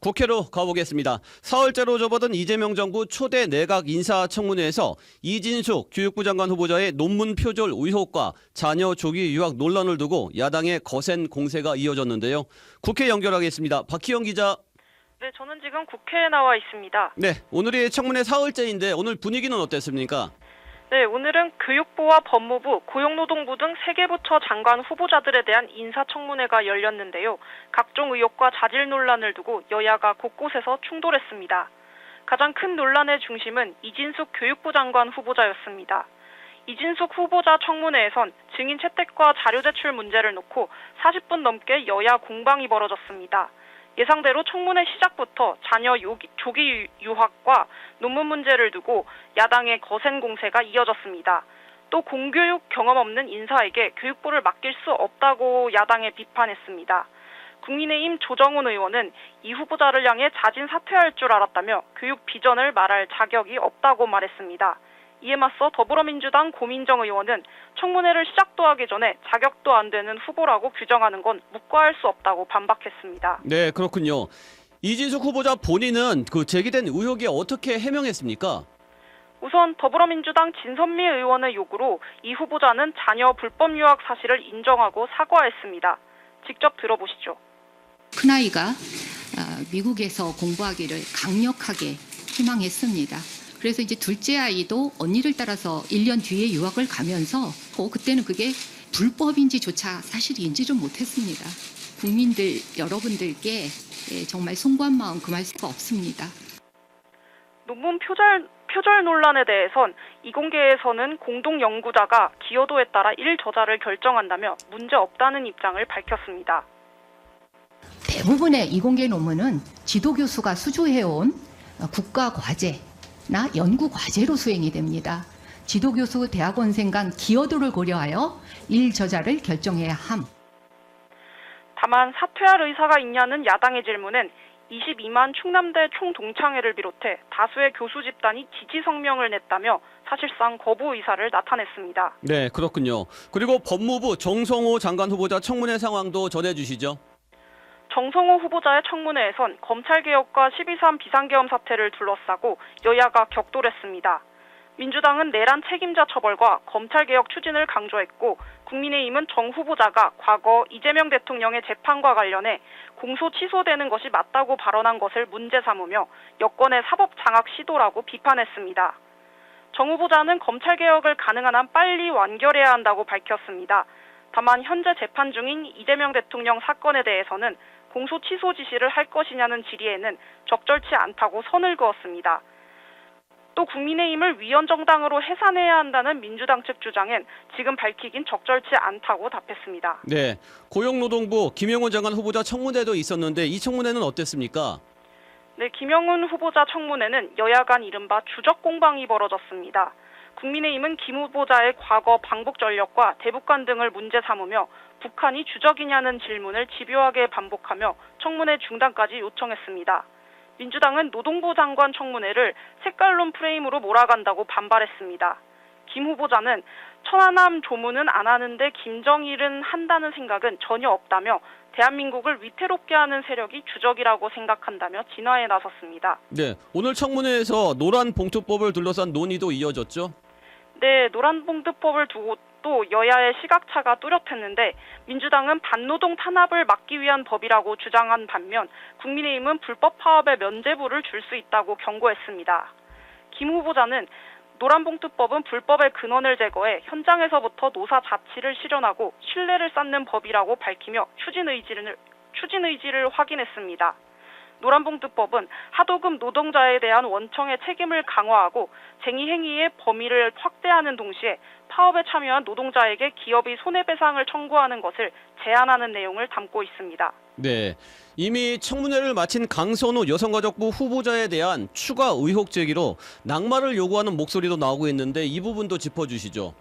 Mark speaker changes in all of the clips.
Speaker 1: 국회로 가보겠습니다. 사흘째로 접어든 이재명 정부 초대 내각 인사청문회에서 이진숙 교육부 장관 후보자의 논문 표절 의혹과 자녀 조기 유학 논란을 두고 야당의 거센 공세가 이어졌는데요. 국회 연결하겠습니다. 박희영 기자.
Speaker 2: 네, 저는 지금 국회에 나와 있습니다.
Speaker 1: 네, 오늘이 청문회 사흘째인데 오늘 분위기는 어땠습니까?
Speaker 2: 네, 오늘은 교육부와 법무부, 고용노동부 등 3개 부처 장관 후보자들에 대한 인사청문회가 열렸는데요. 각종 의혹과 자질 논란을 두고 여야가 곳곳에서 충돌했습니다. 가장 큰 논란의 중심은 이진숙 교육부 장관 후보자였습니다. 이진숙 후보자 청문회에선 증인 채택과 자료 제출 문제를 놓고 40분 넘게 여야 공방이 벌어졌습니다. 예상대로 청문회 시작부터 자녀 조기 유학과 논문 문제를 두고 야당의 거센 공세가 이어졌습니다. 또 공교육 경험 없는 인사에게 교육부를 맡길 수 없다고 야당에 비판했습니다. 국민의힘 조정훈 의원은 이 후보자를 향해 자진 사퇴할 줄 알았다며 교육 비전을 말할 자격이 없다고 말했습니다. 이에 맞서 더불어민주당 고민정 의원은 청문회를 시작도 하기 전에 자격도 안 되는 후보라고 규정하는 건 묵과할 수 없다고 반박했습니다.
Speaker 1: 네, 그렇군요. 이진숙 후보자 본인은 제기된 의혹에 어떻게 해명했습니까?
Speaker 2: 우선 더불어민주당 진선미 의원의 요구로 이 후보자는 자녀 불법 유학 사실을 인정하고 사과했습니다. 직접 들어보시죠.
Speaker 3: 큰아이가 미국에서 공부하기를 강력하게 희망했습니다. 그래서 이제 둘째 아이도 언니를 따라서 1년 뒤에 유학을 가면서 그때는 그게 불법인지조차 사실 인지를 못했습니다. 국민들 여러분들께 정말 송구한 마음 금할 수가 없습니다.
Speaker 2: 논문 표절 논란에 대해선 이공계에서는 공동 연구자가 기여도에 따라 1저자를 결정한다며 문제 없다는 입장을 밝혔습니다.
Speaker 3: 대부분의 이공계 논문은 지도교수가 수주해온 국가 과제나 연구 과제로 수행이 됩니다. 지도교수 대학원생 간 기여도를 고려하여 1저자를 결정해야 함.
Speaker 2: 다만 사퇴할 의사가 있냐는 야당의 질문은 22만 충남대 총동창회를 비롯해 다수의 교수 집단이 지지 성명을 냈다며 사실상 거부 의사를 나타냈습니다.
Speaker 1: 네, 그렇군요. 그리고 법무부 정성호 장관 후보자 청문회 상황도 전해주시죠.
Speaker 2: 정성호 후보자의 청문회에선 검찰개혁과 12.3 비상계엄 사태를 둘러싸고 여야가 격돌했습니다. 민주당은 내란 책임자 처벌과 검찰개혁 추진을 강조했고 국민의힘은 정 후보자가 과거 이재명 대통령의 재판과 관련해 공소 취소되는 것이 맞다고 발언한 것을 문제 삼으며 여권의 사법 장악 시도라고 비판했습니다. 정 후보자는 검찰개혁을 가능한 한 빨리 완결해야 한다고 밝혔습니다. 다만 현재 재판 중인 이재명 대통령 사건에 대해서는 공소 취소 지시를 할 것이냐는 질의에는 적절치 않다고 선을 그었습니다. 또 국민의힘을 위헌정당으로 해산해야 한다는 민주당 측 주장엔 지금 밝히긴 적절치 않다고 답했습니다.
Speaker 1: 네, 고용노동부 김영훈 장관 후보자 청문회도 있었는데 이 청문회는 어땠습니까?
Speaker 2: 네, 김영훈 후보자 청문회는 여야 간 이른바 주적 공방이 벌어졌습니다. 국민의힘은 김 후보자의 과거 방북 전력과 대북관 등을 문제 삼으며 북한이 주적이냐는 질문을 집요하게 반복하며 청문회 중단까지 요청했습니다. 민주당은 노동부 장관 청문회를 색깔론 프레임으로 몰아간다고 반발했습니다. 김 후보자는 천안함 조문은 안 하는데 김정일은 한다는 생각은 전혀 없다며 대한민국을 위태롭게 하는 세력이 주적이라고 생각한다며 진화에 나섰습니다.
Speaker 1: 네, 오늘 청문회에서 노란봉투법을 둘러싼 논의도 이어졌죠?
Speaker 2: 네, 노란봉투법을 두고 또 여야의 시각차가 뚜렷했는데 민주당은 반노동 탄압을 막기 위한 법이라고 주장한 반면 국민의힘은 불법 파업의 면죄부를 줄 수 있다고 경고했습니다. 김 후보자는 노란봉투법은 불법의 근원을 제거해 현장에서부터 노사 자치를 실현하고 신뢰를 쌓는 법이라고 밝히며 추진 의지를 확인했습니다. 노란봉투법은 하도급 노동자에 대한 원청의 책임을 강화하고 쟁의 행위의 범위를 확대하는 동시에 파업에 참여한 노동자에게 기업이 손해배상을 청구하는 것을 제한하는 내용을 담고 있습니다.
Speaker 1: 네, 이미 청문회를 마친 강선우 여성가족부 후보자에 대한 추가 의혹 제기로 낙마를 요구하는 목소리도 나오고 있는데 이 부분도 짚어주시죠.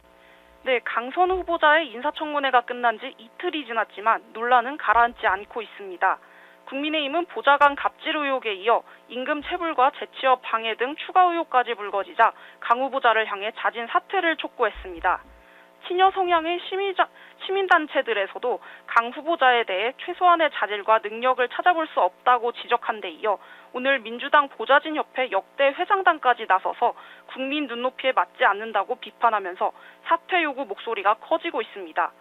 Speaker 2: 네, 강선우 후보자의 인사청문회가 끝난 지 이틀이 지났지만 논란은 가라앉지 않고 있습니다. 국민의힘은 보좌관 갑질 의혹에 이어 임금 체불과 재취업 방해 등 추가 의혹까지 불거지자 강 후보자를 향해 자진 사퇴를 촉구했습니다. 친여 성향의 시민단체들에서도 강 후보자에 대해 최소한의 자질과 능력을 찾아볼 수 없다고 지적한 데 이어 오늘 민주당 보좌진협회 역대 회장단까지 나서서 국민 눈높이에 맞지 않는다고 비판하면서 사퇴 요구 목소리가 커지고 있습니다.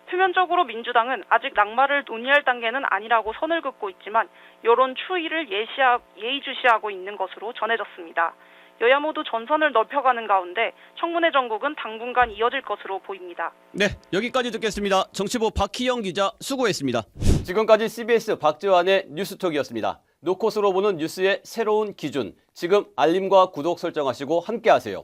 Speaker 2: 표면적으로 민주당은 아직 낙마를 논의할 단계는 아니라고 선을 긋고 있지만 여론 추이를 예의주시하고 있는 것으로 전해졌습니다. 여야 모두 전선을 넓혀가는 가운데 청문회 전국은 당분간 이어질 것으로 보입니다.
Speaker 1: 네, 여기까지 듣겠습니다. 정치부 박희영 기자 수고했습니다. 지금까지 CBS 박지환의 뉴스톡이었습니다. 노컷으로 보는 뉴스의 새로운 기준. 지금 알림과 구독 설정하시고 함께하세요.